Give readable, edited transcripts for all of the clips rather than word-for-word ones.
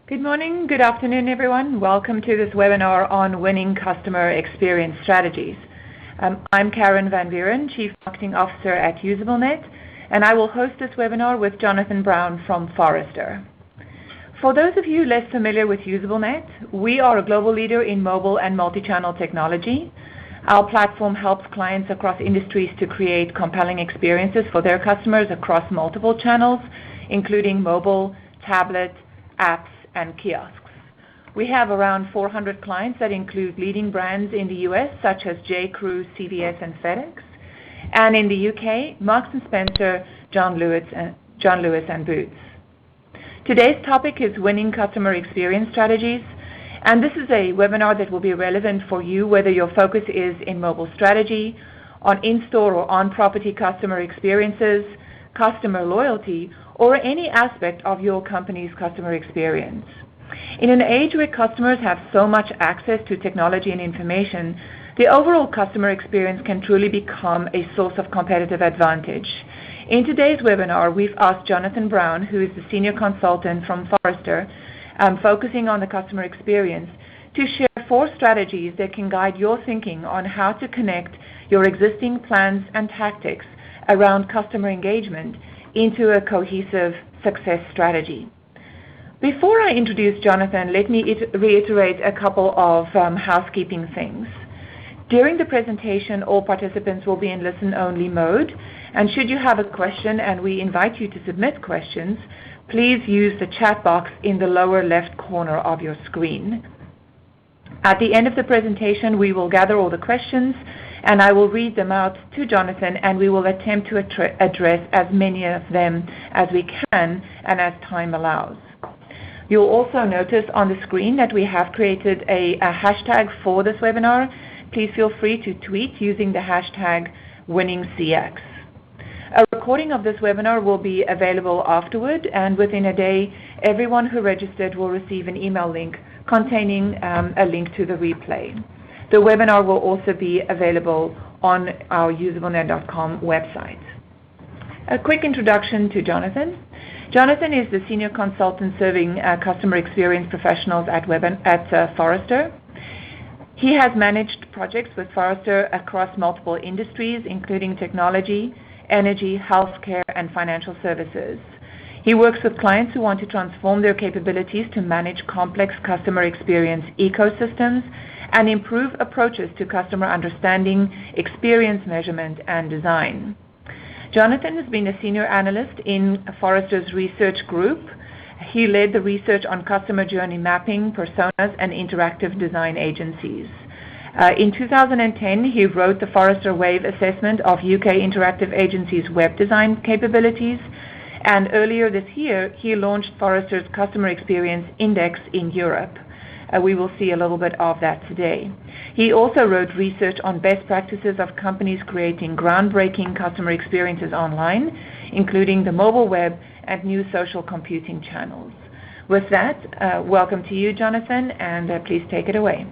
Good morning, good afternoon, everyone. Welcome to this webinar on winning customer experience strategies. I'm Karen Van Buren, Chief Marketing Officer at Usablenet, and I will host this webinar with Jonathan Browne from Forrester. For those of you less familiar with Usablenet, we are a global leader in mobile and multi-channel technology. Our platform helps clients across industries to create compelling experiences for their customers across multiple channels, including mobile, tablet, apps, and kiosks. We have around 400 clients that include leading brands in the US such as J.Crew, CVS, and FedEx, and in the UK, Marks & Spencer, John Lewis, and Boots. Today's topic is winning customer experience strategies, and this is a webinar that will be relevant for you whether your focus is in mobile strategy, on in-store or on-property customer experiences, customer loyalty, or any aspect of your company's customer experience. In an age where customers have so much access to technology and information, the overall customer experience can truly become a source of competitive advantage. In today's webinar, we've asked Jonathan Browne, who is the Senior Consultant from Forrester, focusing on the customer experience, to share 4 strategies that can guide your thinking on how to connect your existing plans and tactics around customer engagement into a cohesive success strategy. Before I introduce Jonathan, let me reiterate a couple of housekeeping things. During the presentation, all participants will be in listen-only mode, and should you have a question, and we invite you to submit questions, please use the chat box in the lower left corner of your screen. At the end of the presentation, we will gather all the questions, and I will read them out to Jonathan, and we will attempt to address as many of them as we can and as time allows. You'll also notice on the screen that we have created a hashtag for this webinar. Please feel free to tweet using the hashtag WinningCX. A recording of this webinar will be available afterward, and within a day, everyone who registered will receive an email link containing a link to the replay. The webinar will also be available on our usablenet.com website. A quick introduction to Jonathan. Jonathan is the Senior Consultant serving customer experience professionals at Forrester. He has managed projects with Forrester across multiple industries, including technology, energy, healthcare, and financial services. He works with clients who want to transform their capabilities to manage complex customer experience ecosystems and improve approaches to customer understanding, experience measurement, and design. Jonathan has been a senior analyst in Forrester's research group. He led the research on customer journey mapping, personas, and interactive design agencies. In 2010, he wrote the Forrester Wave assessment of UK interactive agencies' web design capabilities, and earlier this year, he launched Forrester's Customer Experience Index in Europe. We will see a little bit of that today. He also wrote research on best practices of companies creating groundbreaking customer experiences online, including the mobile web and new social computing channels. With that, welcome to you, Jonathan, and please take it away.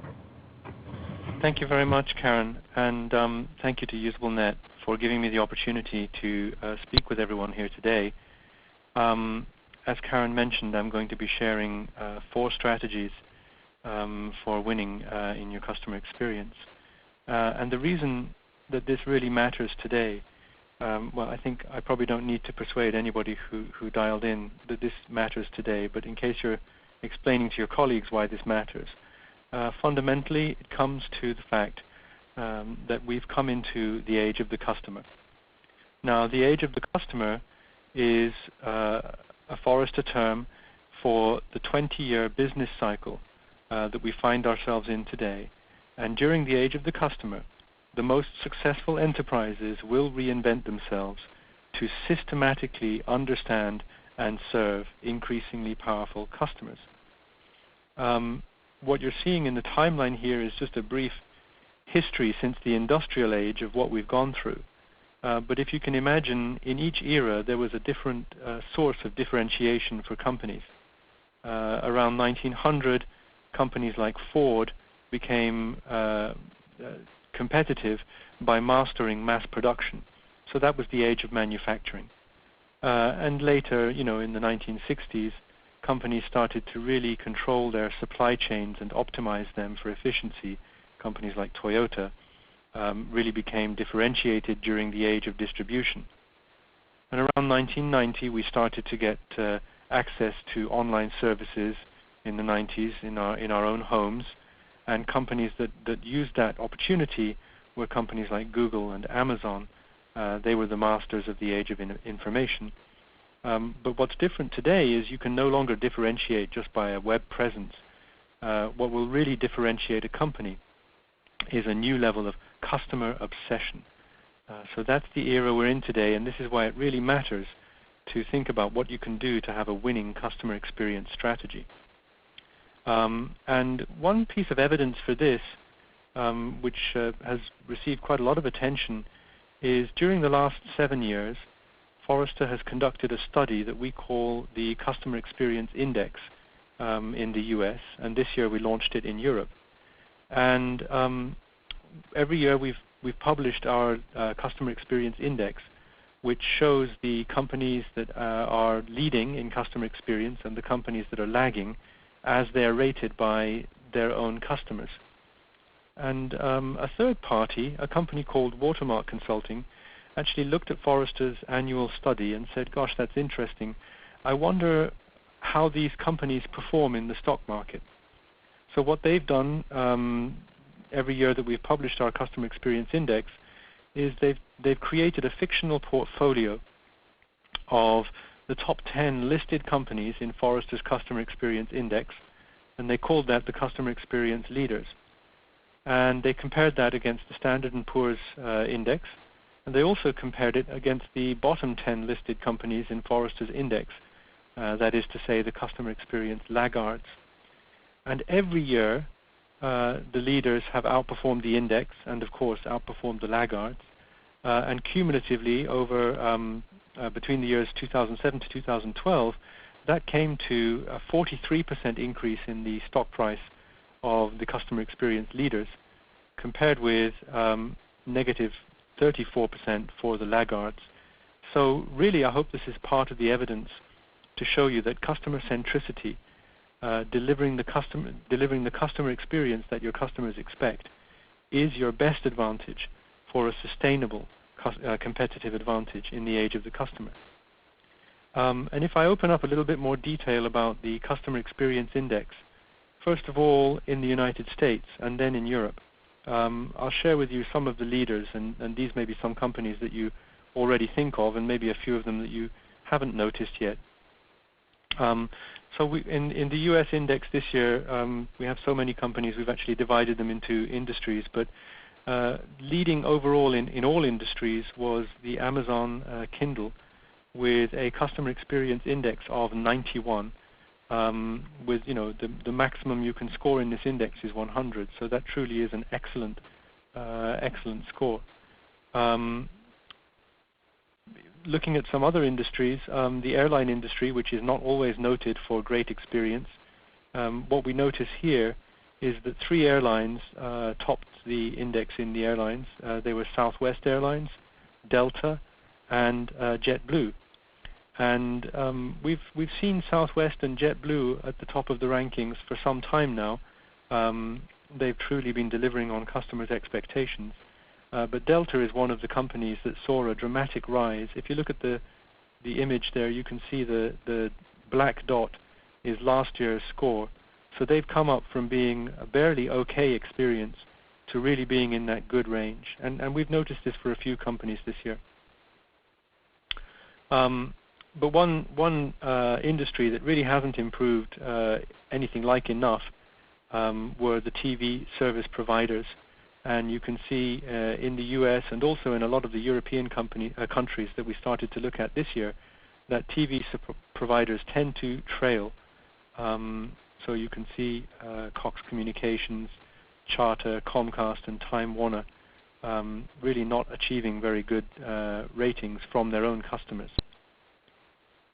Thank you very much, Karen, and thank you to Usablenet for giving me the opportunity to speak with everyone here today. As Karen mentioned, I'm going to be sharing 4 strategies for winning in your customer experience. And the reason that this really matters today, well, I think I probably don't need to persuade anybody who dialed in that this matters today, but in case you're explaining to your colleagues why this matters, fundamentally it comes to the fact that we've come into the age of the customer. Now, the age of the customer is a Forrester term for the 20-year business cycle that we find ourselves in today. And during the age of the customer, the most successful enterprises will reinvent themselves to systematically understand and serve increasingly powerful customers. What you're seeing in the timeline here is just a brief history since the industrial age of what we've gone through. But if you can imagine, in each era there was a different source of differentiation for companies. Around 1900, companies like Ford became competitive by mastering mass production. So that was the age of manufacturing. And later, in the 1960s, companies started to really control their supply chains and optimize them for efficiency, companies like Toyota really became differentiated during the age of distribution. And around 1990, we started to get access to online services in the 90s in our own homes, and companies that used that opportunity were companies like Google and Amazon. They were the masters of the age of information. But what's different today is you can no longer differentiate just by a web presence. What will really differentiate a company is a new level of customer obsession. So that's the era we're in today, and this is why it really matters to think about what you can do to have a winning customer experience strategy. And one piece of evidence for this, which has received quite a lot of attention, is during the last 7 years, Forrester has conducted a study that we call the Customer Experience Index in the US, and this year we launched it in Europe. And every year we've published our Customer Experience Index, which shows the companies that are leading in customer experience and the companies that are lagging as they are rated by their own customers. And a third party, a company called Watermark Consulting, actually looked at Forrester's annual study and said, gosh, that's interesting. I wonder how these companies perform in the stock market. So what they've done every year that we've published our Customer Experience Index is they've created a fictional portfolio of the top 10 listed companies in Forrester's Customer Experience Index, and they called that the Customer Experience Leaders. And they compared that against the Standard & Poor's Index, and they also compared it against the bottom 10 listed companies in Forrester's Index, that is to say the Customer Experience Laggards. And every year, the leaders have outperformed the index and, of course, outperformed the laggards. And cumulatively, over between the years 2007 to 2012, that came to a 43% increase in the stock price of the customer experience leaders, compared with negative 34% for the laggards. So really, I hope this is part of the evidence to show you that customer-centricity, delivering the customer experience that your customers expect, is your best advantage for a sustainable competitive advantage in the age of the customer. And if I open up a little bit more detail about the Customer Experience Index, first of all in the United States and then in Europe, I'll share with you some of the leaders, and these may be some companies that you already think of and maybe a few of them that you haven't noticed yet. So in the US index this year, we have so many companies, we've actually divided them into industries, but leading overall in all industries was the Amazon Kindle with a customer experience index of 91. With the maximum you can score in this index is 100, so that truly is an excellent score. Looking at some other industries, the airline industry, which is not always noted for great experience, what we notice here is that 3 airlines topped the index in the airlines. They were Southwest Airlines, Delta, and JetBlue. And we've seen Southwest and JetBlue at the top of the rankings for some time now. They've truly been delivering on customers' expectations. But Delta is one of the companies that saw a dramatic rise. If you look at the image there, you can see the black dot is last year's score. So they've come up from being a barely okay experience to really being in that good range. And we've noticed this for a few companies this year. But one industry that really hasn't improved anything like enough were the TV service providers. And you can see in the US and also in a lot of the European countries that we started to look at this year, that TV providers tend to trail. So you can see Cox Communications, Charter, Comcast, and Time Warner really not achieving very good ratings from their own customers.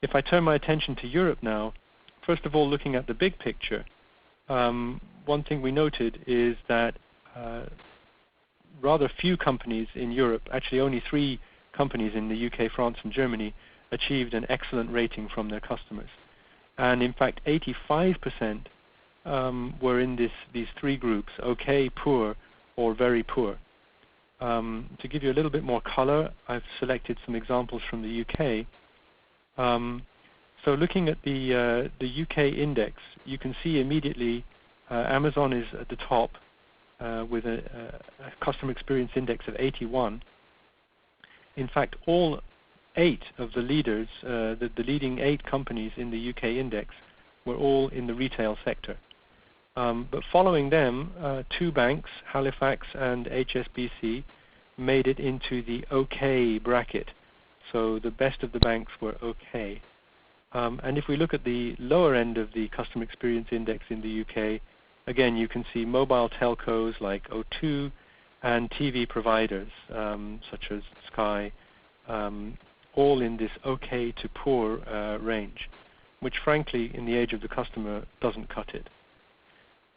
If I turn my attention to Europe now, first of all, looking at the big picture, one thing we noted is that rather few companies in Europe, actually only 3 companies in the UK, France, and Germany, achieved an excellent rating from their customers. And in fact, 85% were in these three groups: okay, poor, or very poor. To give you a little bit more color, I've selected some examples from the UK. So looking at the UK index, you can see immediately Amazon is at the top with a customer experience index of 81. In fact, all 8 of the leaders, the leading 8 companies in the UK index, were all in the retail sector. But following them, 2 banks, Halifax and HSBC, made it into the OK bracket. So the best of the banks were OK. And if we look at the lower end of the customer experience index in the UK, again, you can see mobile telcos like O2 and TV providers such as Sky, all in this OK to poor range, which frankly, in the age of the customer, doesn't cut it.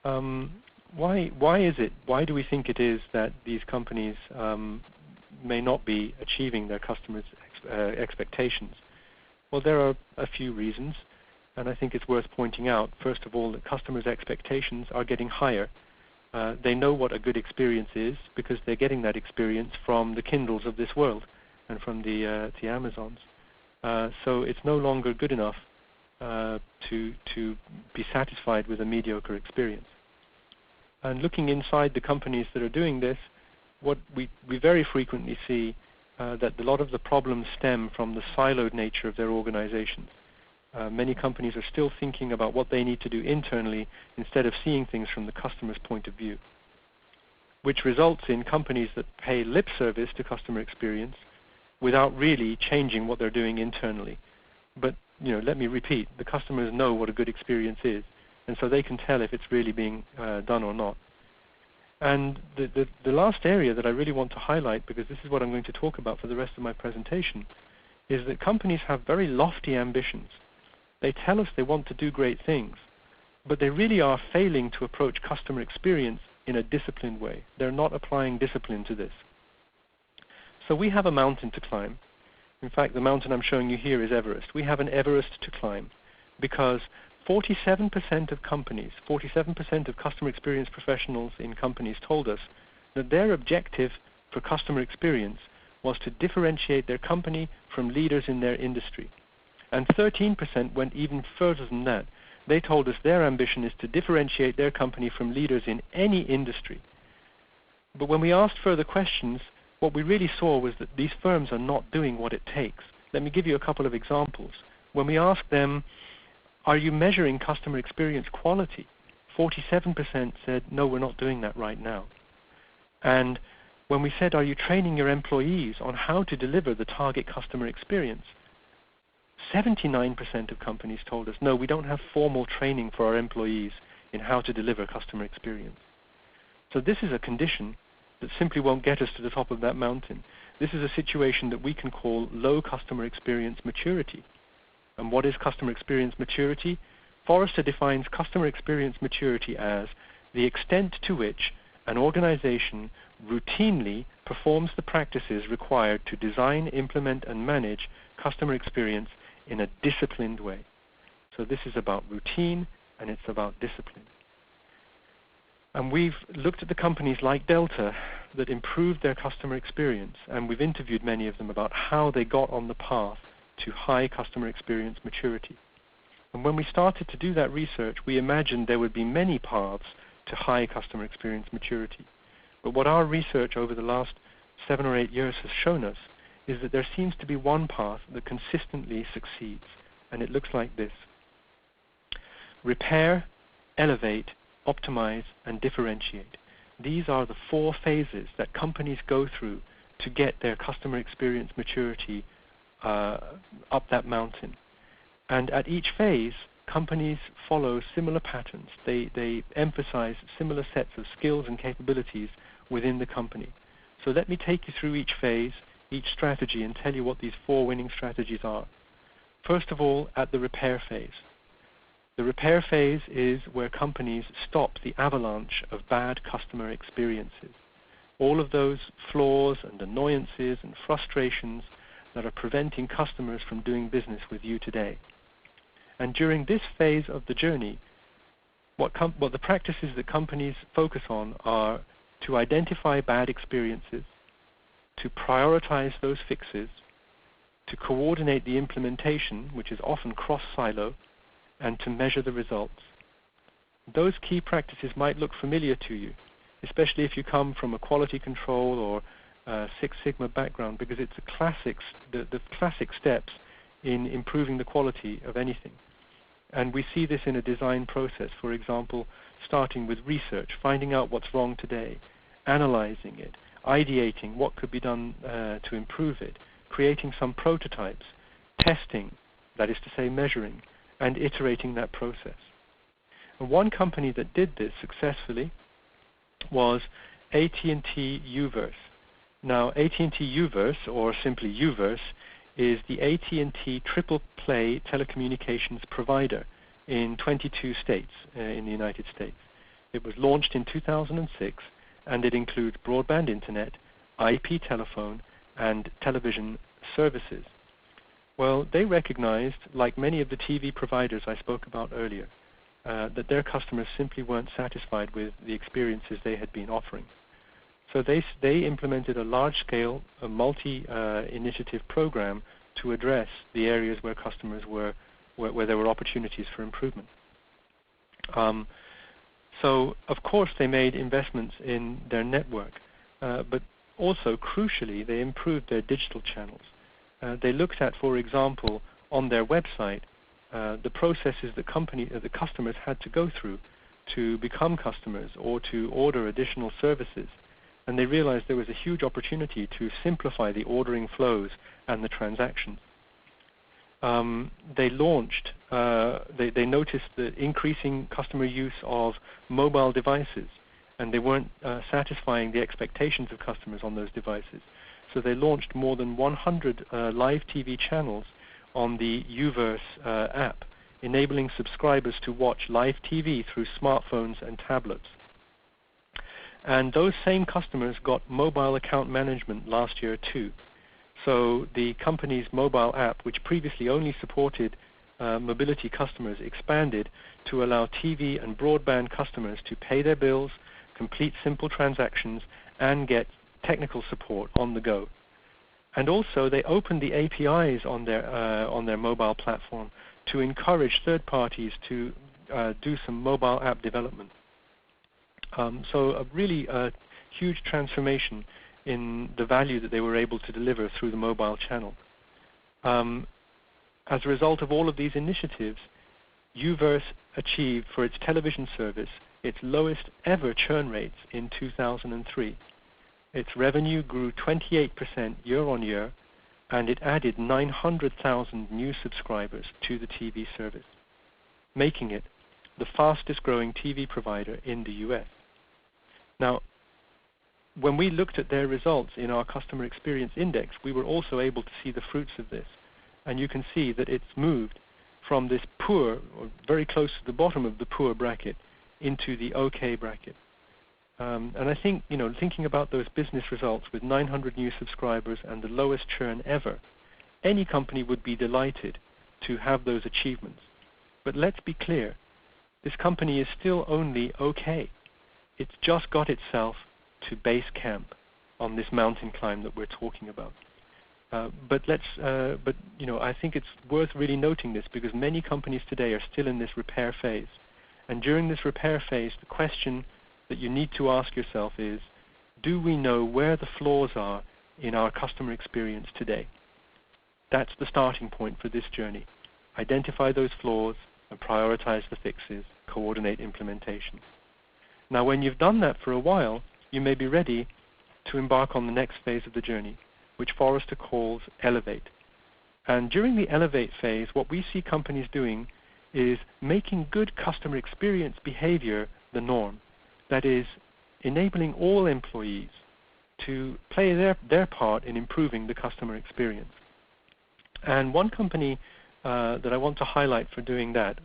Why is it? Why do we think it is that these companies may not be achieving their customers' expectations? Well, there are a few reasons, and I think it's worth pointing out, first of all, that customers' expectations are getting higher. They know what a good experience is because they're getting that experience from the Kindles of this world and from the Amazons. So it's no longer good enough to be satisfied with a mediocre experience. And looking inside the companies that are doing this, what we very frequently see that a lot of the problems stem from the siloed nature of their organizations. Many companies are still thinking about what they need to do internally instead of seeing things from the customer's point of view, which results in companies that pay lip service to customer experience without really changing what they're doing internally. But let me repeat, the customers know what a good experience is, and so they can tell if it's really being done or not. And the last area that I really want to highlight, because this is what I'm going to talk about for the rest of my presentation, is that companies have very lofty ambitions. They tell us they want to do great things, but they really are failing to approach customer experience in a disciplined way. They're not applying discipline to this. So we have a mountain to climb. In fact, the mountain I'm showing you here is Everest. We have an Everest to climb because 47% of companies, 47% of customer experience professionals in companies told us that their objective for customer experience was to differentiate their company from leaders in their industry. And 13% went even further than that. They told us their ambition is to differentiate their company from leaders in any industry. But when we asked further questions, what we really saw was that these firms are not doing what it takes. Let me give you a couple of examples. When we asked them, are you measuring customer experience quality? 47% said, no, we're not doing that right now. And when we said, are you training your employees on how to deliver the target customer experience? 79% of companies told us, no, we don't have formal training for our employees in how to deliver customer experience. So this is a condition that simply won't get us to the top of that mountain. This is a situation that we can call low customer experience maturity. And what is customer experience maturity? Forrester defines customer experience maturity as the extent to which an organization routinely performs the practices required to design, implement, and manage customer experience in a disciplined way. So this is about routine, and it's about discipline. And we've looked at the companies like Delta that improved their customer experience, and we've interviewed many of them about how they got on the path to high customer experience maturity. And when we started to do that research, we imagined there would be many paths to high customer experience maturity. But what our research over the last 7 or 8 years has shown us is that there seems to be one path that consistently succeeds, and it looks like this. Repair, elevate, optimize, and differentiate. These are the 4 phases that companies go through to get their customer experience maturity up that mountain. And at each phase, companies follow similar patterns. They emphasize similar sets of skills and capabilities within the company. So let me take you through each phase, each strategy, and tell you what these 4 winning strategies are. First of all, at the repair phase. The repair phase is where companies stop the avalanche of bad customer experiences. All of those flaws and annoyances and frustrations that are preventing customers from doing business with you today. And during this phase of the journey, what the practices that companies focus on are to identify bad experiences, to prioritize those fixes, to coordinate the implementation, which is often cross-silo, and to measure the results. Those key practices might look familiar to you, especially if you come from a quality control or Six Sigma background, because it's the classic steps in improving the quality of anything. And we see this in a design process, for example, starting with research, finding out what's wrong today, analyzing it, ideating what could be done to improve it, creating some prototypes, testing, that is to say measuring, and iterating that process. And one company that did this successfully was AT&T Uverse. Now, AT&T Uverse, or simply Uverse, is the AT&T triple play telecommunications provider in 22 states in the United States. It was launched in 2006, and it includes broadband internet, IP telephone, and television services. Well, they recognized, like many of the TV providers I spoke about earlier, that their customers simply weren't satisfied with the experiences they had been offering. So they implemented a large-scale, multi-initiative program to address the areas where customers where there were opportunities for improvement. So, of course, they made investments in their network, but also, crucially, they improved their digital channels. They looked at, for example, on their website, the processes that the customers had to go through to become customers or to order additional services. And they realized there was a huge opportunity to simplify the ordering flows and the transactions. They launched, they noticed the increasing customer use of mobile devices, and they weren't satisfying the expectations of customers on those devices. So they launched more than 100 live TV channels on the Uverse app, enabling subscribers to watch live TV through smartphones and tablets. And those same customers got mobile account management last year too. So the company's mobile app, which previously only supported mobility customers, expanded to allow TV and broadband customers to pay their bills, complete simple transactions, and get technical support on the go. And also, they opened the APIs on their mobile platform to encourage third parties to do some mobile app development. So a really huge transformation in the value that they were able to deliver through the mobile channel. As a result of all of these initiatives, Uverse achieved for its television service its lowest ever churn rates in 2003. Its revenue grew 28% year on year, and it added 900,000 new subscribers to the TV service, making it the fastest growing TV provider in the US. Now, when we looked at their results in our Customer Experience Index, we were also able to see the fruits of this. And you can see that it's moved from this poor, or very close to the bottom of the poor bracket, into the okay bracket. And I think, thinking about those business results with 900 new subscribers and the lowest churn ever, any company would be delighted to have those achievements. But let's be clear, this company is still only okay. It's just got itself to base camp on this mountain climb that we're talking about. But I think it's worth really noting this, because many companies today are still in this repair phase. And during this repair phase, the question that you need to ask yourself is, do we know where the flaws are in our customer experience today? That's the starting point for this journey. Identify those flaws and prioritize the fixes, coordinate implementation. Now, when you've done that for a while, you may be ready to embark on the next phase of the journey, which Forrester calls Elevate. And during the Elevate phase, what we see companies doing is making good customer experience behavior the norm. That is, enabling all employees to play their part in improving the customer experience. And one company that I want to highlight for doing that,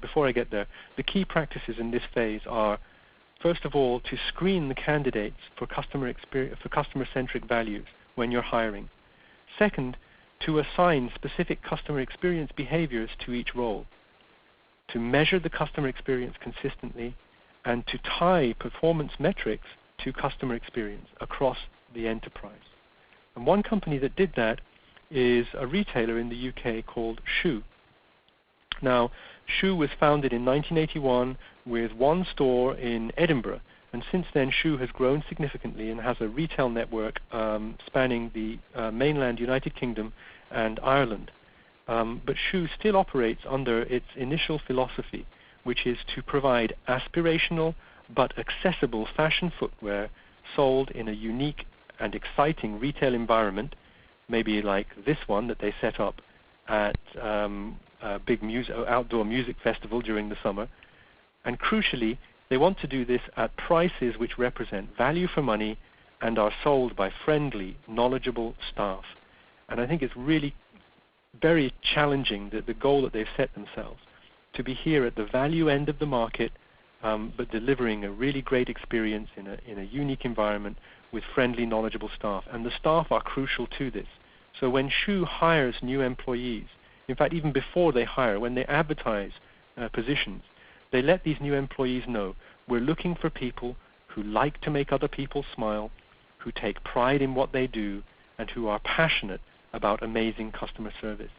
before I get there, the key practices in this phase are, first of all, to screen the candidates for customer-centric values when you're hiring. Second, to assign specific customer experience behaviors to each role. to measure the customer experience consistently, and to tie performance metrics to customer experience across the enterprise. And one company that did that is a retailer in the UK called Shoe. Now, Shoe was founded in 1981 with one store in Edinburgh, and since then Shoe has grown significantly and has a retail network spanning the mainland United Kingdom and Ireland. But Shoe still operates under its initial philosophy, which is to provide aspirational but accessible fashion footwear sold in a unique and exciting retail environment, maybe like this one that they set up at a big outdoor music festival during the summer. And crucially, they want to do this at prices which represent value for money and are sold by friendly, knowledgeable staff. And I think it's really very challenging, the goal that they've set themselves, to be here at the value end of the market, but delivering a really great experience in a unique environment with friendly, knowledgeable staff. And the staff are crucial to this. So when Shoe hires new employees, in fact, even before they hire, when they advertise positions, they let these new employees know, we're looking for people who like to make other people smile, who take pride in what they do, and who are passionate about amazing customer service.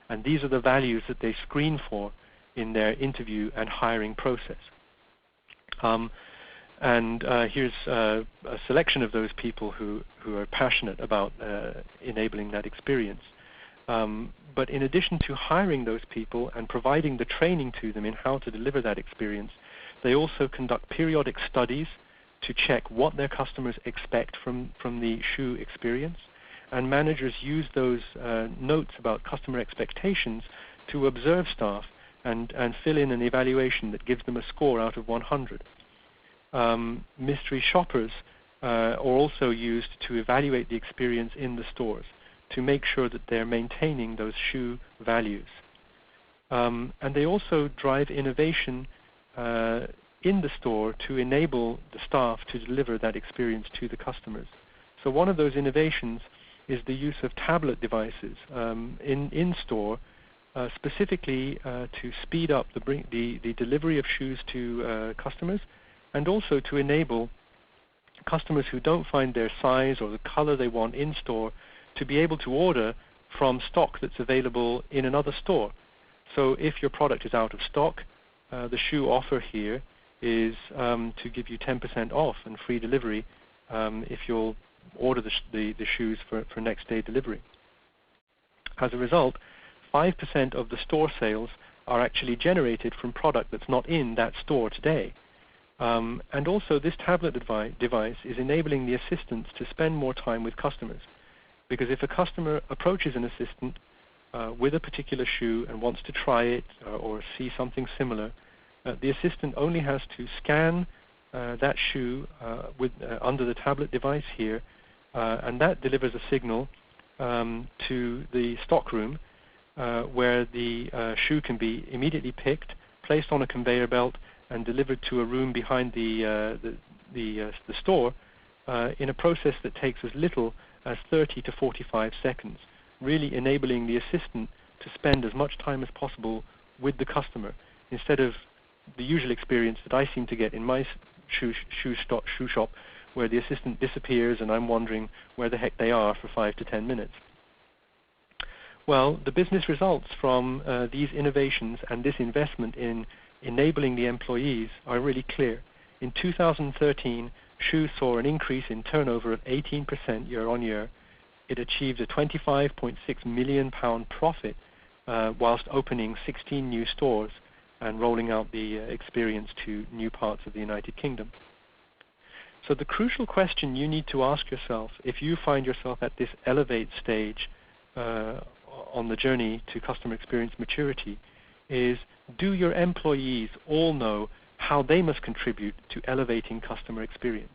And these are the values that they screen for in their interview and hiring process. Here's a selection of those people who are passionate about enabling that experience. But in addition to hiring those people and providing the training to them in how to deliver that experience, they also conduct periodic studies to check what their customers expect from the Shoe experience. And managers use those notes about customer expectations to observe staff and fill in an evaluation that gives them a score out of 100. Mystery shoppers are also used to evaluate the experience in the stores to make sure that they're maintaining those Shoe values. And they also drive innovation in the store to enable the staff to deliver that experience to the customers. So one of those innovations is the use of tablet devices in store, specifically to speed up the delivery of shoes to customers, and also to enable customers who don't find their size or the color they want in store to be able to order from stock that's available in another store. So if your product is out of stock, the Shoe offer here is to give you 10% off and free delivery if you'll order the shoes for next day delivery. As a result, 5% of the store sales are actually generated from product that's not in that store today. And also this tablet device is enabling the assistants to spend more time with customers. Because if a customer approaches an assistant with a particular shoe and wants to try it or see something similar, the assistant only has to scan that shoe under the tablet device here, and that delivers a signal to the stockroom where the shoe can be immediately picked, placed on a conveyor belt, and delivered to a room behind the store in a process that takes as little as 30 to 45 seconds, really enabling the assistant to spend as much time as possible with the customer, instead of the usual experience that I seem to get in my shoe shop, where the assistant disappears and I'm wondering where the heck they are for 5 to 10 minutes. Well, the business results from these innovations and this investment in enabling the employees are really clear. In 2013, Shoe saw an increase in turnover of 18% year on year. It achieved a £25.6 million profit whilst opening 16 new stores and rolling out the experience to new parts of the United Kingdom. So the crucial question you need to ask yourself, if you find yourself at this elevate stage on the journey to customer experience maturity, is do your employees all know how they must contribute to elevating customer experience?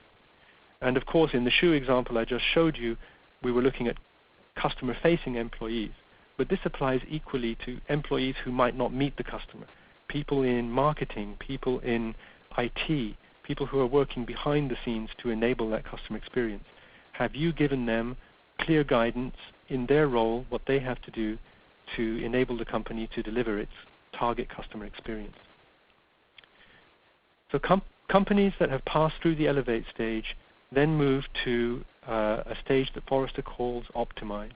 And of course, in the Shoe example I just showed you, we were looking at customer-facing employees, but this applies equally to employees who might not meet the customer, people in marketing, people in IT, people who are working behind the scenes to enable that customer experience. Have you given them clear guidance in their role, what they have to do to enable the company to deliver its target customer experience? So companies that have passed through the elevate stage then move to a stage that Forrester calls optimize.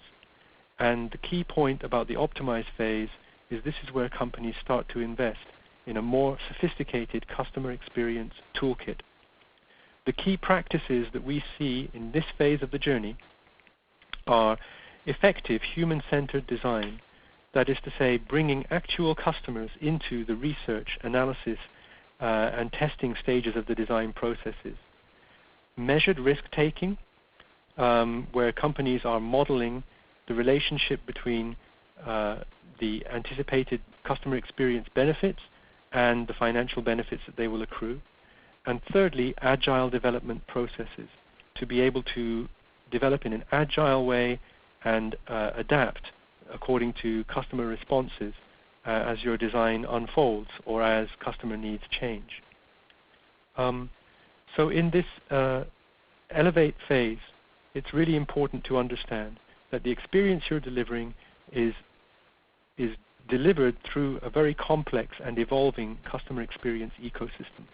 And the key point about the optimize phase is this is where companies start to invest in a more sophisticated customer experience toolkit. The key practices that we see in this phase of the journey are effective human-centered design, that is to say, bringing actual customers into the research, analysis, and testing stages of the design processes. Measured risk-taking, where companies are modeling the relationship between the anticipated customer experience benefits and the financial benefits that they will accrue. And thirdly, agile development processes, to be able to develop in an agile way and adapt according to customer responses as your design unfolds or as customer needs change. So in this elevate phase, it's really important to understand that the experience you're delivering is delivered through a very complex and evolving customer experience ecosystem.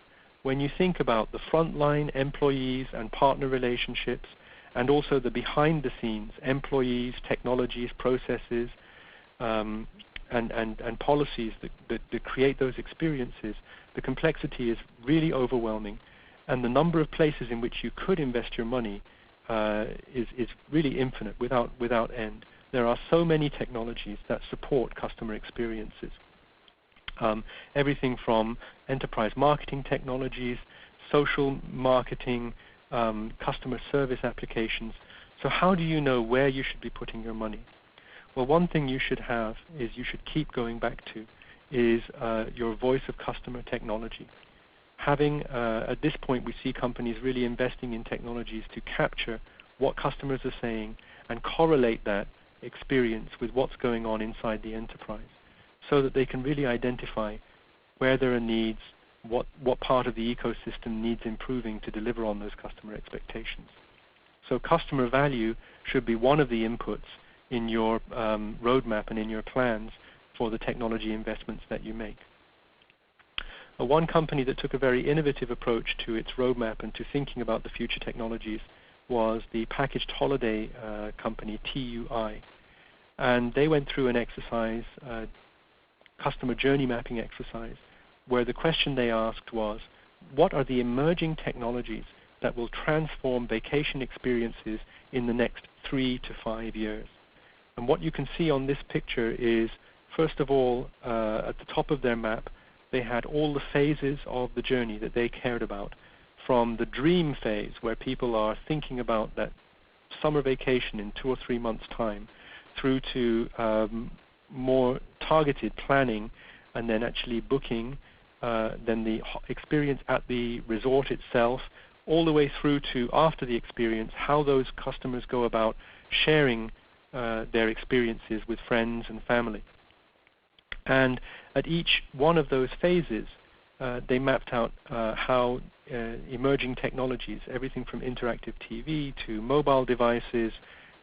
When you think about the frontline employees and partner relationships, and also the behind-the-scenes employees, technologies, processes, and policies that create those experiences, the complexity is really overwhelming, and the number of places in which you could invest your money is really infinite, without end. There are so many technologies that support customer experiences. Everything from enterprise marketing technologies, social marketing, customer service applications. So how do you know where you should be putting your money? Well, one thing you should have is you should keep going back to is your voice of customer technology. Having, at this point, we see companies really investing in technologies to capture what customers are saying and correlate that experience with what's going on inside the enterprise, so that they can really identify where there are needs, what part of the ecosystem needs improving to deliver on those customer expectations. So customer value should be one of the inputs in your roadmap and in your plans for the technology investments that you make. One company that took a very innovative approach to its roadmap and to thinking about the future technologies was the packaged holiday company TUI. And they went through an exercise, customer journey mapping exercise, where the question they asked was, what are the emerging technologies that will transform vacation experiences in the next 3 to 5 years? And what you can see on this picture is, first of all, at the top of their map, they had all the phases of the journey that they cared about, from the dream phase, where people are thinking about that summer vacation in 2 or 3 months' time, through to more targeted planning and then actually booking, then the experience at the resort itself, all the way through to after the experience, how those customers go about sharing their experiences with friends and family. And at each one of those phases, they mapped out how emerging technologies, everything from interactive TV to mobile devices,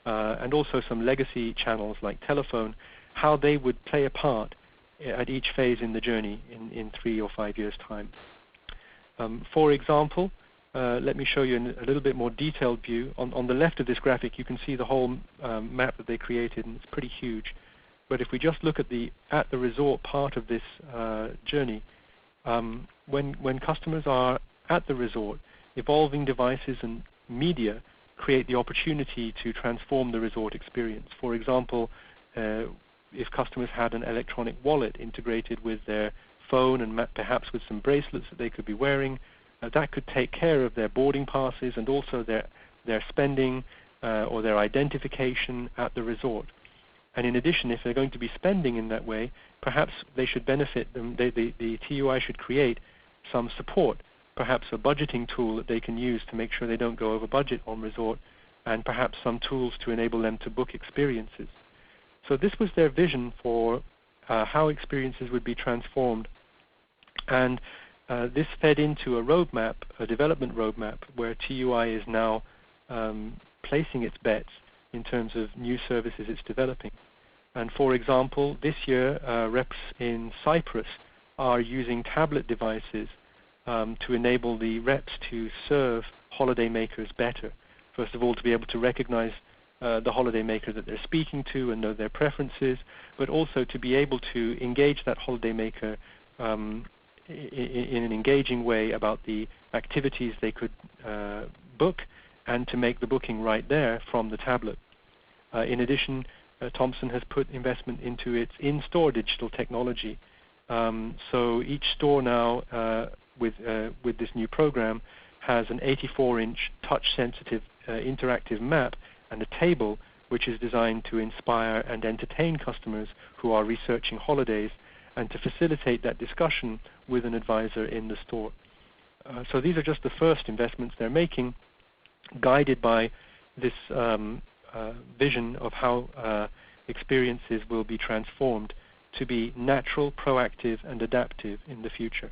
and also some legacy channels like telephone, how they would play a part at each phase in the journey in 3 or 5 years' time. For example, let me show you a little bit more detailed view. On the left of this graphic, you can see the whole map that they created, and it's pretty huge. But if we just look at the resort part of this journey, when customers are at the resort, evolving devices and media create the opportunity to transform the resort experience. For example, if customers had an electronic wallet integrated with their phone and perhaps with some bracelets that they could be wearing, that could take care of their boarding passes and also their spending or their identification at the resort. And in addition, if they're going to be spending in that way, perhaps they should benefit them. The TUI should create some support, perhaps a budgeting tool that they can use to make sure they don't go over budget on resort, and perhaps some tools to enable them to book experiences. So this was their vision for how experiences would be transformed. And this fed into a roadmap, a development roadmap, where TUI is now placing its bets in terms of new services it's developing. And for example, this year, reps in Cyprus are using tablet devices to enable the reps to serve holidaymakers better. First of all, to be able to recognize the holidaymaker that they're speaking to and know their preferences, but also to be able to engage that holidaymaker in an engaging way about the activities they could book, and to make the booking right there from the tablet. In addition, Thomson has put investment into its in-store digital technology. So each store now, with this new program, has an 84-inch touch-sensitive interactive map and a table which is designed to inspire and entertain customers who are researching holidays and to facilitate that discussion with an advisor in the store. So these are just the first investments they're making, guided by this vision of how experiences will be transformed to be natural, proactive, and adaptive in the future.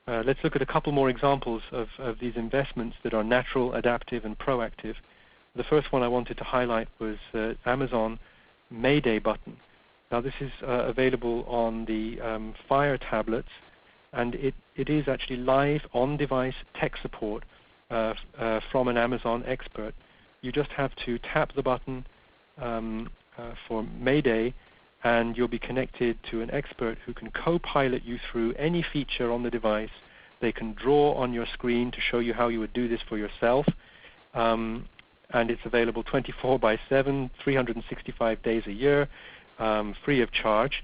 Let's look at a couple more examples of these investments that are natural, adaptive, and proactive. The first one I wanted to highlight was Amazon Mayday button. Now this is available on the Fire tablets, and it is actually live on-device tech support from an Amazon expert. You just have to tap the button for Mayday, and you'll be connected to an expert who can co-pilot you through any feature on the device. They can draw on your screen to show you how you would do this for yourself. And it's available 24/7, 365 days a year, free of charge.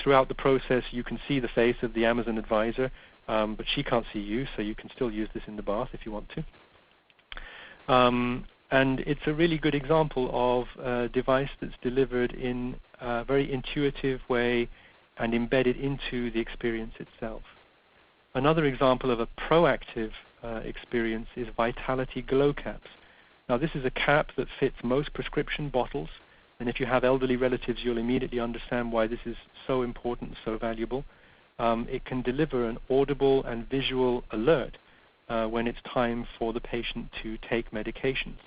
Throughout the process, you can see the face of the Amazon advisor, but she can't see you, so you can still use this in the bath if you want to. And it's a really good example of a device that's delivered in a very intuitive way and embedded into the experience itself. Another example of a proactive experience is Vitality GlowCaps. Now this is a cap that fits most prescription bottles, and if you have elderly relatives, you'll immediately understand why this is so important and so valuable. It can deliver an audible and visual alert when it's time for the patient to take medications.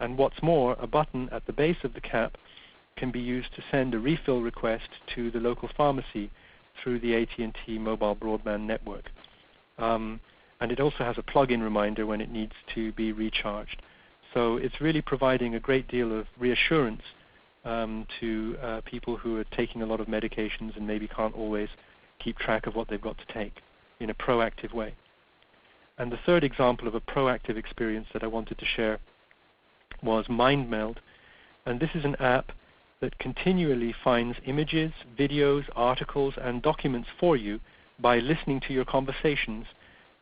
And what's more, a button at the base of the cap can be used to send a refill request to the local pharmacy through the AT&T mobile broadband network. And it also has a plug-in reminder when it needs to be recharged. So it's really providing a great deal of reassurance to people who are taking a lot of medications and maybe can't always keep track of what they've got to take in a proactive way. And the third example of a proactive experience that I wanted to share was MindMeld. And this is an app that continually finds images, videos, articles, and documents for you by listening to your conversations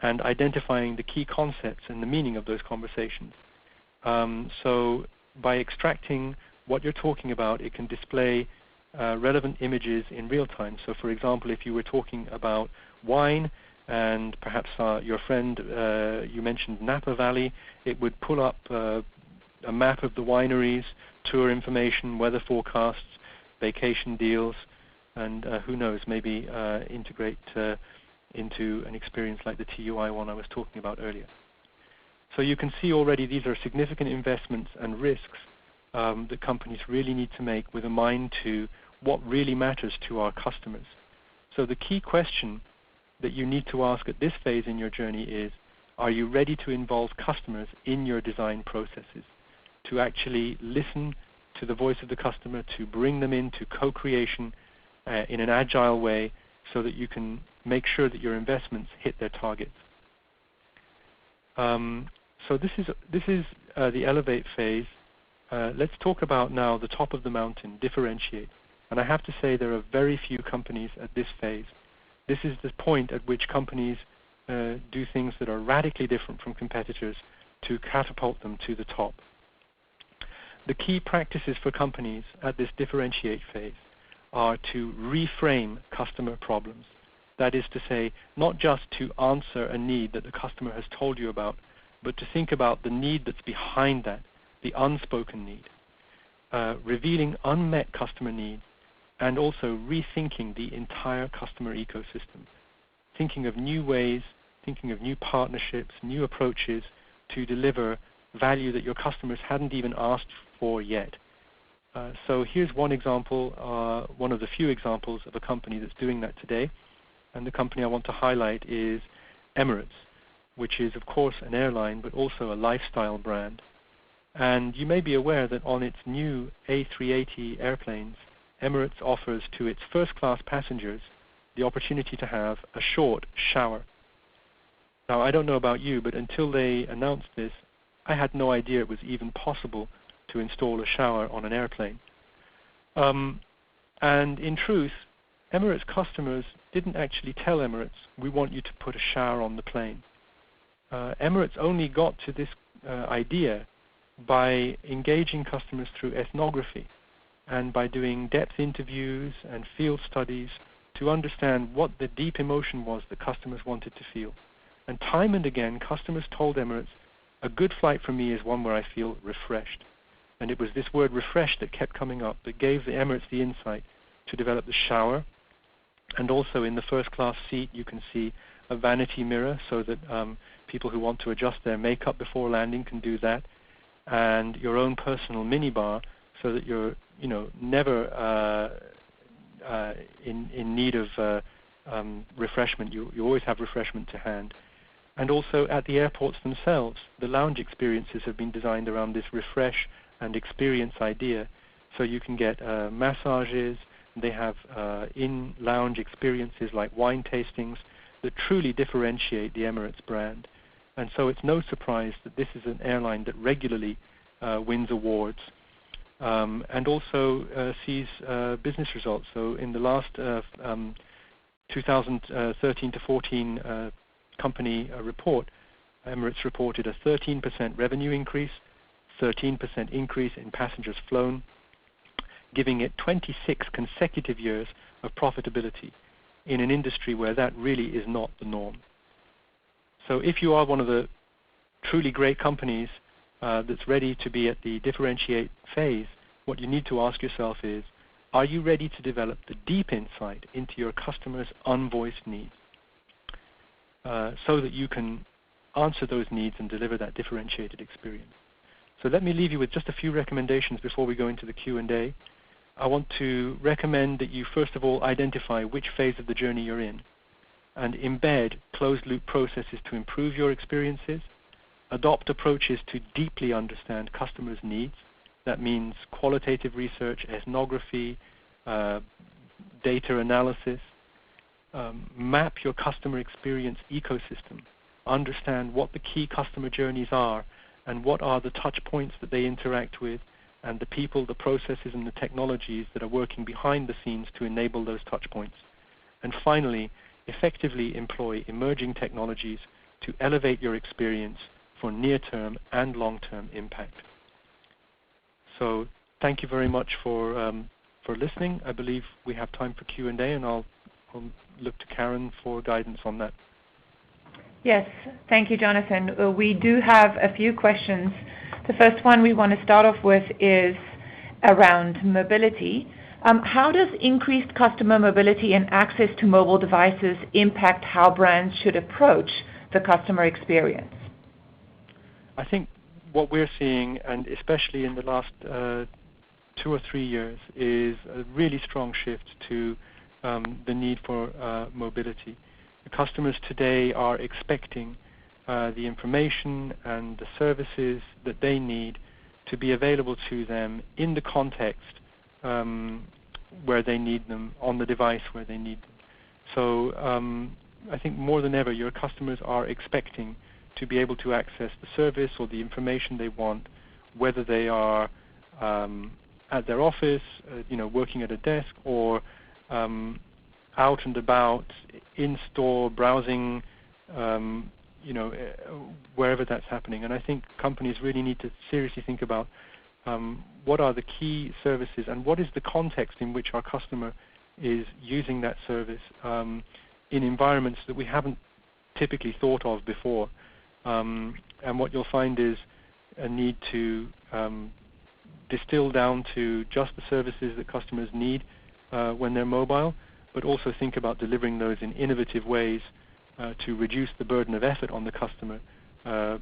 and identifying the key concepts and the meaning of those conversations. So by extracting what you're talking about, it can display relevant images in real time. So for example, if you were talking about wine and perhaps your friend, you mentioned Napa Valley, it would pull up a map of the wineries, tour information, weather forecasts, vacation deals, and who knows, maybe integrate into an experience like the TUI one I was talking about earlier. So you can see already these are significant investments and risks that companies really need to make with a mind to what really matters to our customers. So the key question that you need to ask at this phase in your journey is, are you ready to involve customers in your design processes, to actually listen to the voice of the customer, to bring them into co-creation in an agile way so that you can make sure that your investments hit their targets. So this is the elevate phase. Let's talk about now the top of the mountain, differentiate. And I have to say there are very few companies at this phase. This is the point at which companies do things that are radically different from competitors to catapult them to the top. The key practices for companies at this differentiate phase are to reframe customer problems. That is to say, not just to answer a need that the customer has told you about, but to think about the need that's behind that, the unspoken need, revealing unmet customer needs, and also rethinking the entire customer ecosystem, thinking of new ways, thinking of new partnerships, new approaches to deliver value that your customers hadn't even asked for yet. So here's one example, one of the few examples of a company that's doing that today. And the company I want to highlight is Emirates, which is, of course, an airline, but also a lifestyle brand. And you may be aware that on its new A380 airplanes, Emirates offers to its first-class passengers the opportunity to have a short shower. Now, I don't know about you, but until they announced this, I had no idea it was even possible to install a shower on an airplane. And in truth, Emirates customers didn't actually tell Emirates, we want you to put a shower on the plane. Emirates only got to this idea by engaging customers through ethnography and by doing depth interviews and field studies to understand what the deep emotion was that customers wanted to feel. And time and again, customers told Emirates, a good flight for me is one where I feel refreshed. And it was this word refreshed that kept coming up that gave the Emirates the insight to develop the shower. And also in the first class seat, you can see a vanity mirror so that people who want to adjust their makeup before landing can do that. And your own personal minibar so that you're never in need of refreshment. You always have refreshment to hand. And also at the airports themselves, the lounge experiences have been designed around this refresh and experience idea. So you can get massages. They have in-lounge experiences like wine tastings that truly differentiate the Emirates brand. And so it's no surprise that this is an airline that regularly wins awards and also sees business results. So in the last 2013 to 14 company report, Emirates reported a 13% revenue increase, 13% increase in passengers flown, giving it 26 consecutive years of profitability in an industry where that really is not the norm. So if you are one of the truly great companies that's ready to be at the differentiate phase, what you need to ask yourself is, are you ready to develop the deep insight into your customers' unvoiced needs so that you can answer those needs and deliver that differentiated experience? So let me leave you with just a few recommendations before we go into the Q&A. I want to recommend that you first of all identify which phase of the journey you're in and embed closed-loop processes to improve your experiences, adopt approaches to deeply understand customers' needs. That means qualitative research, ethnography, data analysis. Map your customer experience ecosystem. Understand what the key customer journeys are and what are the touch points that they interact with and the people, the processes, and the technologies that are working behind the scenes to enable those touch points. And finally, effectively employ emerging technologies to elevate your experience for near-term and long-term impact. So thank you very much for listening. I believe we have time for Q&A, and I'll look to Karen for guidance on that. Yes, thank you, Jonathan. We do have a few questions. The first one we want to start off with is around mobility. How does increased customer mobility and access to mobile devices impact how brands should approach the customer experience? I think what we're seeing, and especially in the last 2 or 3 years, is a really strong shift to the need for mobility. The customers today are expecting the information and the services that they need to be available to them in the context where they need them, on the device where they need them. So I think more than ever, your customers are expecting to be able to access the service or the information they want, whether they are at their office, working at a desk, or out and about, in-store, browsing, wherever that's happening. And I think companies really need to seriously think about what are the key services and what is the context in which our customer is using that service in environments that we haven't typically thought of before. And what you'll find is a need to distill down to just the services that customers need when they're mobile, but also think about delivering those in innovative ways to reduce the burden of effort on the customer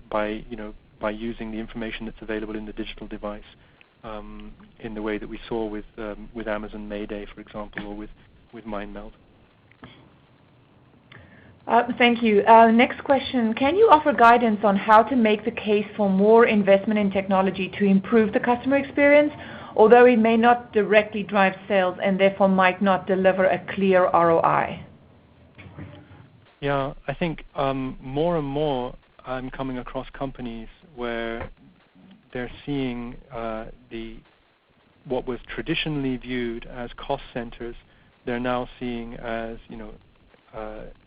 by using the information that's available in the digital device in the way that we saw with Amazon Mayday, for example, or with MindMeld. Thank you. Next question. Can you offer guidance on how to make the case for more investment in technology to improve the customer experience, although it may not directly drive sales and therefore might not deliver a clear ROI? Yeah, I think more and more I'm coming across companies where they're seeing what was traditionally viewed as cost centers, they're now seeing as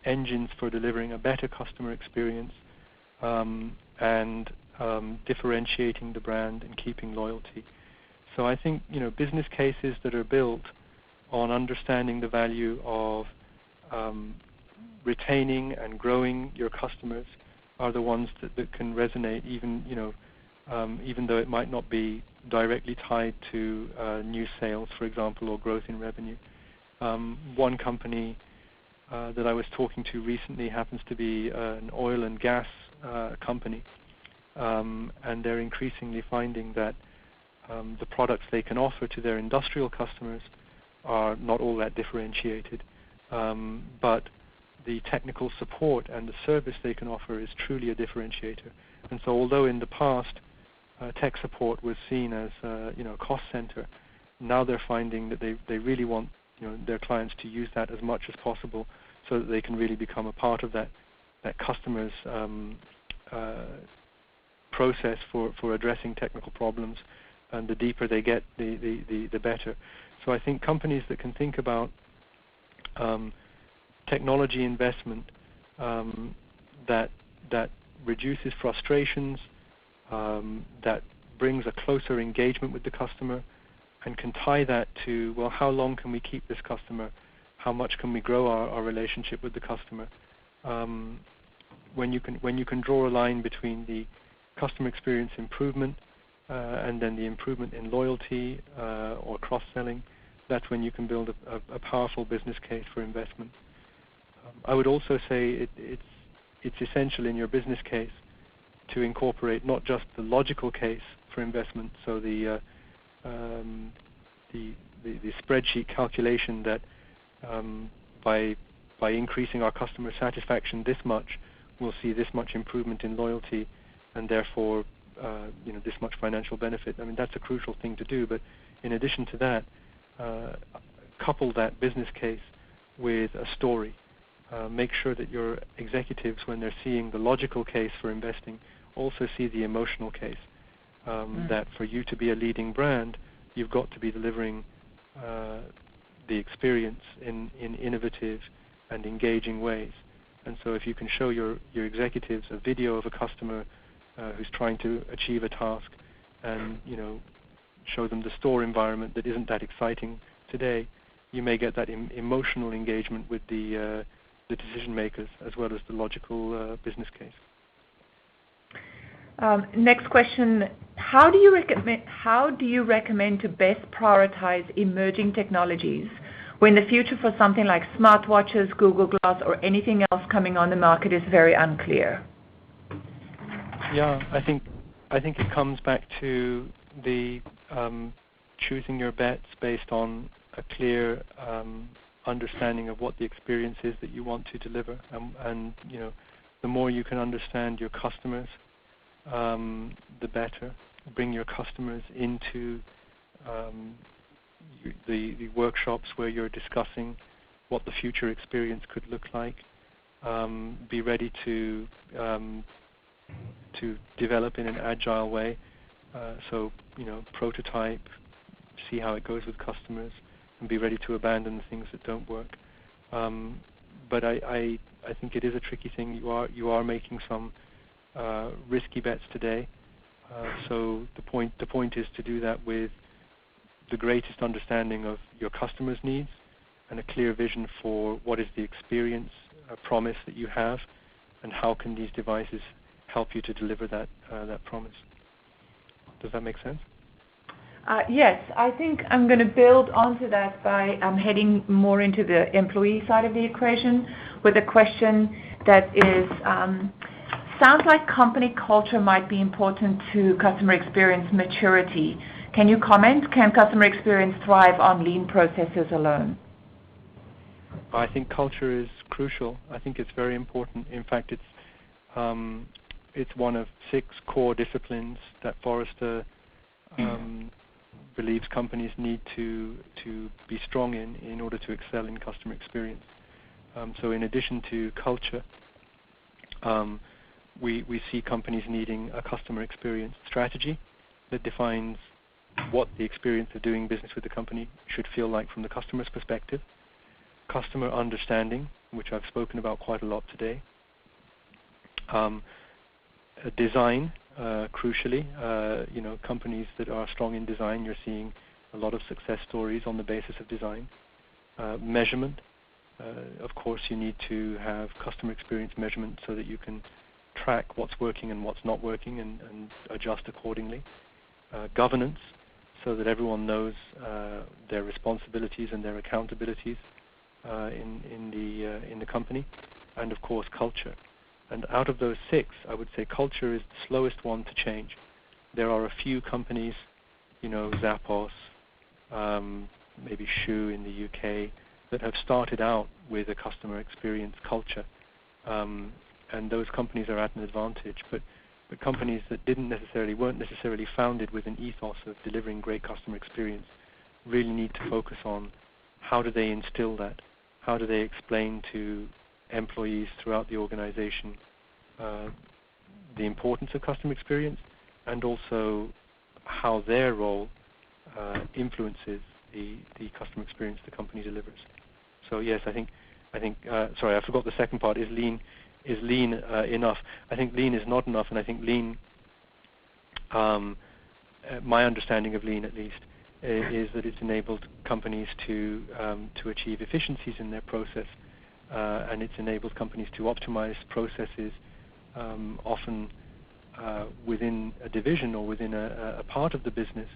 engines for delivering a better customer experience and differentiating the brand and keeping loyalty. So I think business cases that are built on understanding the value of retaining and growing your customers are the ones that can resonate, even though it might not be directly tied to new sales, for example, or growth in revenue. One company that I was talking to recently happens to be an oil and gas company, and they're increasingly finding that the products they can offer to their industrial customers are not all that differentiated, but the technical support and the service they can offer is truly a differentiator. And so although in the past tech support was seen as a cost center, now they're finding that they really want their clients to use that as much as possible so that they can really become a part of that customer's process for addressing technical problems, and the deeper they get, the better. So I think companies that can think about technology investment that reduces frustrations, that brings a closer engagement with the customer, and can tie that to, well, how long can we keep this customer? How much can we grow our relationship with the customer? When you can draw a line between the customer experience improvement and then the improvement in loyalty or cross-selling, that's when you can build a powerful business case for investment. I would also say it's essential in your business case to incorporate not just the logical case for investment, so the spreadsheet calculation that by increasing our customer satisfaction this much, we'll see this much improvement in loyalty, and therefore this much financial benefit. I mean, that's a crucial thing to do, but in addition to that, couple that business case with a story. Make sure that your executives, when they're seeing the logical case for investing, also see the emotional case. That for you to be a leading brand, you've got to be delivering the experience in innovative and engaging ways. And so if you can show your executives a video of a customer who's trying to achieve a task, and show them the store environment that isn't that exciting today, you may get that emotional engagement with the decision makers as well as the logical business case. Next question: How do you recommend to best prioritize emerging technologies when the future for something like smartwatches, Google Glass, or anything else coming on the market is very unclear? Yeah, I think it comes back to the choosing your bets based on a clear understanding of what the experience is that you want to deliver, and the more you can understand your customers, the better. Bring your customers into the workshops where you're discussing what the future experience could look like. Be ready to develop in an agile way. So prototype, see how it goes with customers, and be ready to abandon the things that don't work. But I think it is a tricky thing. You are making some risky bets today. So the point is to do that with the greatest understanding of your customers' needs and a clear vision for what is the experience promise that you have, and how can these devices help you to deliver that promise. Does that make sense? Yes, I think I'm going to build onto that by heading more into the employee side of the equation with a question that is, sounds like company culture might be important to customer experience maturity. Can you comment? Can customer experience thrive on lean processes alone? I think culture is crucial. I think it's very important. In fact, it's one of 6 core disciplines that Forrester believes companies need to be strong in order to excel in customer experience. So in addition to culture, we see companies needing a customer experience strategy that defines what the experience of doing business with the company should feel like from the customer's perspective. Customer understanding, which I've spoken about quite a lot today. Design, crucially, companies that are strong in design, you're seeing a lot of success stories on the basis of design. Measurement, of course, you need to have customer experience measurement so that you can track what's working and what's not working and adjust accordingly. Governance, so that everyone knows their responsibilities and their accountabilities in the company, and of course culture. And out of those 6, I would say culture is the slowest one to change. There are a few companies, Zappos, maybe Shoe in the UK, that have started out with a customer experience culture, and those companies are at an advantage. But the companies that weren't necessarily founded with an ethos of delivering great customer experience really need to focus on how do they instill that, how do they explain to employees throughout the organization the importance of customer experience, and also how their role influences the customer experience the company delivers. So yes, I think. Sorry, I forgot the second part. Is lean enough? I think lean is not enough, and I think lean. My understanding of lean, at least, is that it's enabled companies to achieve efficiencies in their process, and it's enabled companies to optimize processes, often within a division or within a part of the business,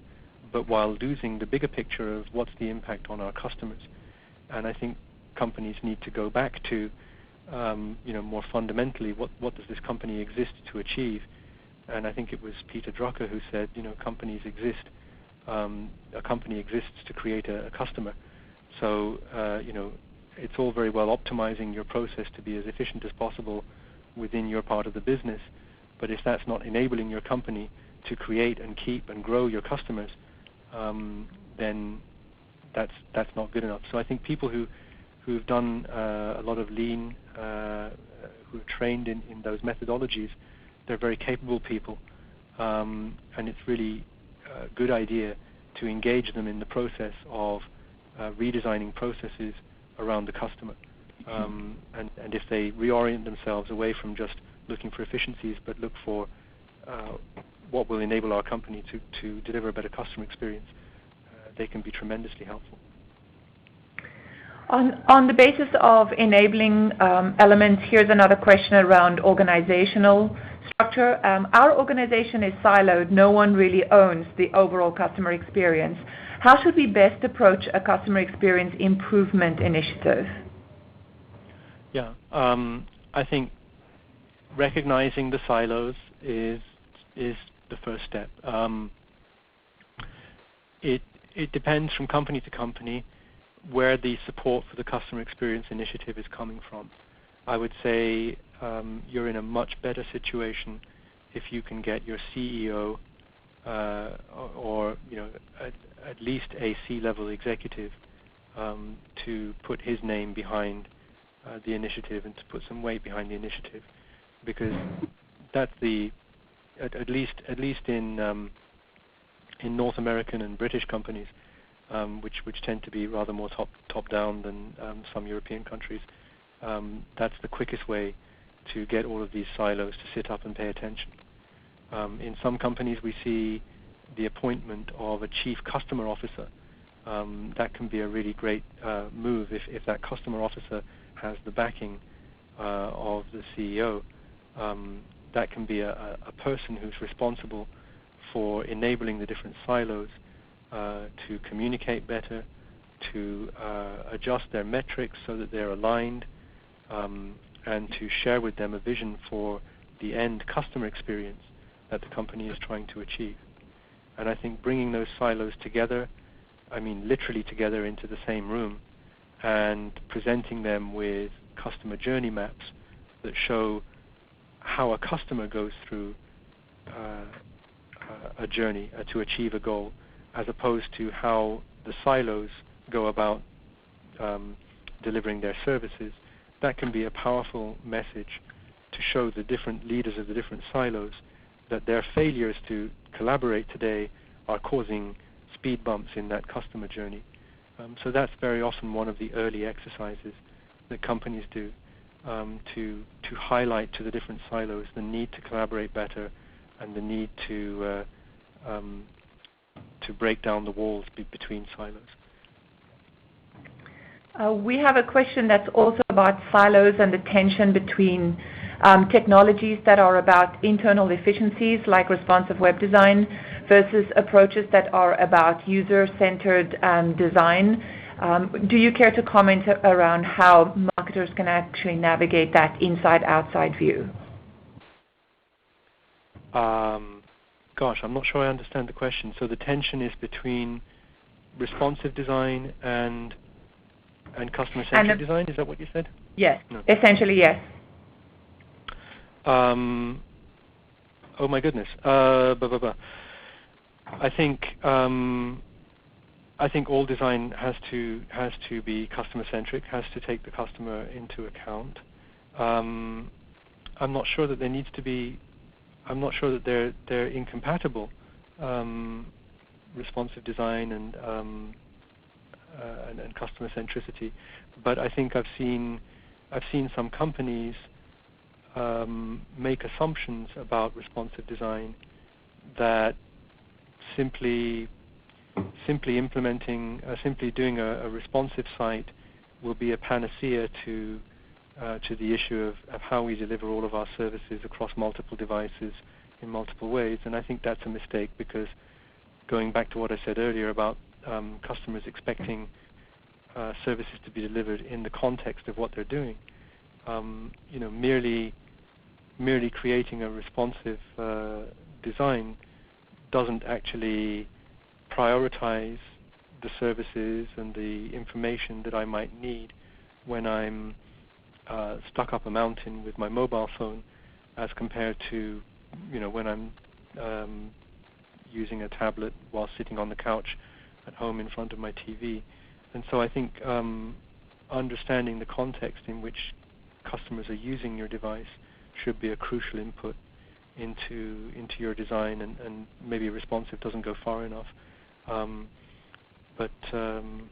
but while losing the bigger picture of what's the impact on our customers. And I think companies need to go back to, more fundamentally, what does this company exist to achieve? And I think it was Peter Drucker who said, companies exist. A company exists to create a customer. So, it's all very well optimizing your process to be as efficient as possible within your part of the business, but if that's not enabling your company to create and keep and grow your customers, then that's not good enough. So I think people who've done a lot of lean, who are trained in those methodologies, they're very capable people, and it's really a good idea to engage them in the process of redesigning processes around the customer. And if they reorient themselves away from just looking for efficiencies, but look for what will enable our company to deliver a better customer experience, they can be tremendously helpful. On the basis of enabling elements, here's another question around organizational structure. Our organization is siloed. No one really owns the overall customer experience. How should we best approach a customer experience improvement initiative? Yeah, I think recognizing the silos is the first step. It depends from company to company where the support for the customer experience initiative is coming from. I would say you're in a much better situation if you can get your CEO or at least a C-level executive to put his name behind the initiative and to put some weight behind the initiative, because that's at least in North American and British companies, which tend to be rather more top down than some European countries. That's the quickest way to get all of these silos to sit up and pay attention. In some companies, we see the appointment of a chief customer officer. That can be a really great move if that customer officer has the backing of the CEO. That can be a person who's responsible for enabling the different silos to communicate better, to adjust their metrics so that they're aligned, and to share with them a vision for the end customer experience that the company is trying to achieve. And I think bringing those silos together, I mean literally together into the same room, and presenting them with customer journey maps that show how a customer goes through a journey to achieve a goal, as opposed to how the silos go about delivering their services. That can be a powerful message to show the different leaders of the different silos that their failures to collaborate today are causing speed bumps in that customer journey. So that's very often one of the early exercises that companies do to highlight to the different silos the need to collaborate better and the need to break down the walls between silos. We have a question that's also about silos and the tension between technologies that are about internal efficiencies like responsive web design versus approaches that are about user-centered design. Do you care to comment around how marketers can actually navigate that inside-outside view? Gosh, I'm not sure I understand the question. So the tension is between responsive design and customer-centric design? Is that what you said? Yes, no. Essentially yes. Oh my goodness. I think all design has to be customer-centric, has to take the customer into account. I'm not sure that there needs to be. I'm not sure that they're incompatible. Responsive design and customer-centricity, but I think I've seen some companies make assumptions about responsive design that simply implementing, simply doing a responsive site will be a panacea to the issue of how we deliver all of our services across multiple devices in multiple ways. And I think that's a mistake, because going back to what I said earlier about customers expecting services to be delivered in the context of what they're doing, merely creating a responsive design doesn't actually prioritize the services and the information that I might need when I'm stuck up a mountain with my mobile phone, as compared to when I'm using a tablet while sitting on the couch at home in front of my TV. And so I think understanding the context in which customers are using your device should be a crucial input into your design, and maybe responsive doesn't go far enough. But I'm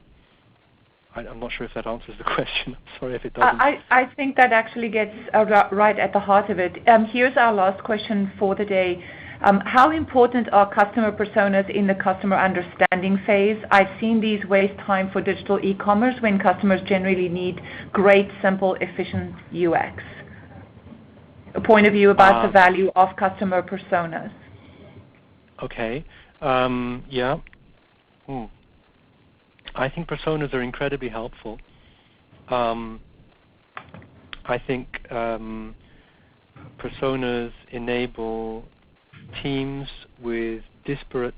not sure if that answers the question. I'm sorry if it doesn't. I think that actually gets right at the heart of it. Here's our last question for the day. How important are customer personas in the customer understanding phase? I've seen these waste time for digital e-commerce when customers generally need great, simple, efficient UX. A point of view about the value of customer personas. Okay. Yeah. I think personas are incredibly helpful. I think personas enable teams with disparate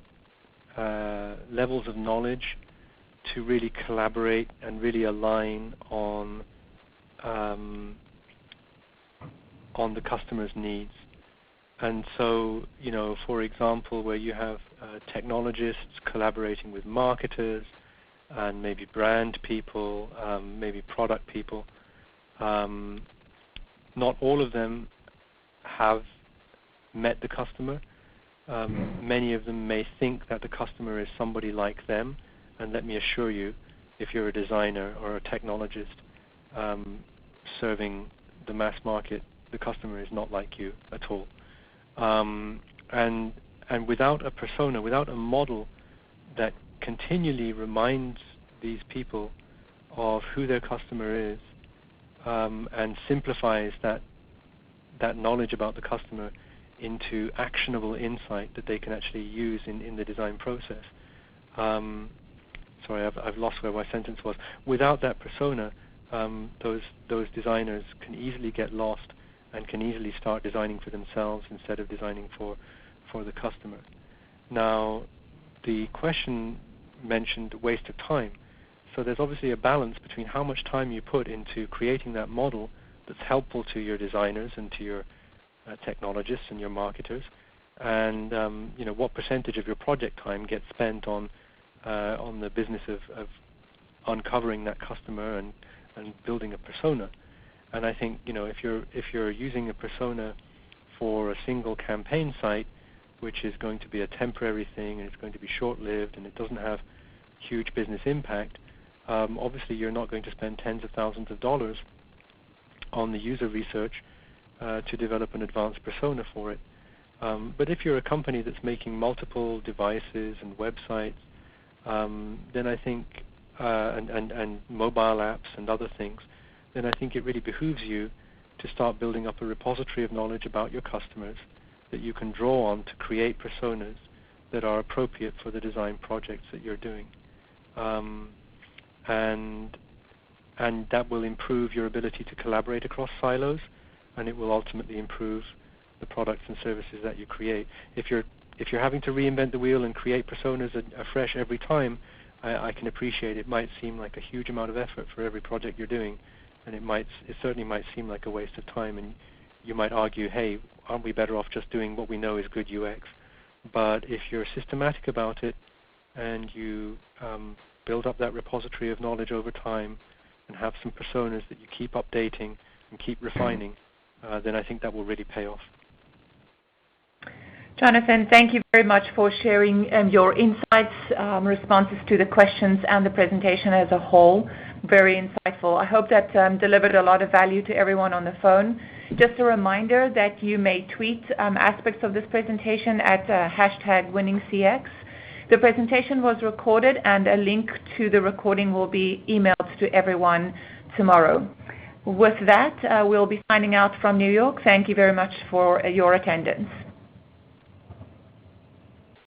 levels of knowledge to really collaborate and really align on the customer's needs. And so, for example, where you have technologists collaborating with marketers and maybe brand people, maybe product people, not all of them have met the customer. Many of them may think that the customer is somebody like them, and let me assure you, if you're a designer or a technologist serving the mass market, the customer is not like you at all. And without a persona, without a model that continually reminds these people of who their customer is, and simplifies that knowledge about the customer into actionable insight that they can actually use in the design process. Sorry, I've lost where my sentence was. Without that persona, those designers can easily get lost and can easily start designing for themselves instead of designing for the customer. Now, the question mentioned waste of time. So there's obviously a balance between how much time you put into creating that model that's helpful to your designers and to your technologists and your marketers, and what percentage of your project time gets spent on the business of uncovering that customer and building a persona. And I think if you're using a persona for a single campaign site, which is going to be a temporary thing and it's going to be short-lived and it doesn't have huge business impact, obviously you're not going to spend tens of thousands of dollars on the user research to develop an advanced persona for it. But if you're a company that's making multiple devices and websites, then I think, and mobile apps and other things, then I think it really behooves you to start building up a repository of knowledge about your customers that you can draw on to create personas that are appropriate for the design projects that you're doing. And that will improve your ability to collaborate across silos, and it will ultimately improve the products and services that you create. If you're having to reinvent the wheel and create personas afresh every time, I can appreciate it might seem like a huge amount of effort for every project you're doing, and it certainly might seem like a waste of time, and you might argue, hey, aren't we better off just doing what we know is good UX? But if you're systematic about it and you build up that repository of knowledge over time and have some personas that you keep updating and keep refining, then I think that will really pay off. Jonathan, thank you very much for sharing your insights, responses to the questions, and the presentation as a whole. Very insightful. I hope that delivered a lot of value to everyone on the phone. Just a reminder that you may tweet aspects of this presentation at #WinningCX. The presentation was recorded, and a link to the recording will be emailed to everyone tomorrow. With that, we'll be signing out from New York. Thank you very much for your attendance.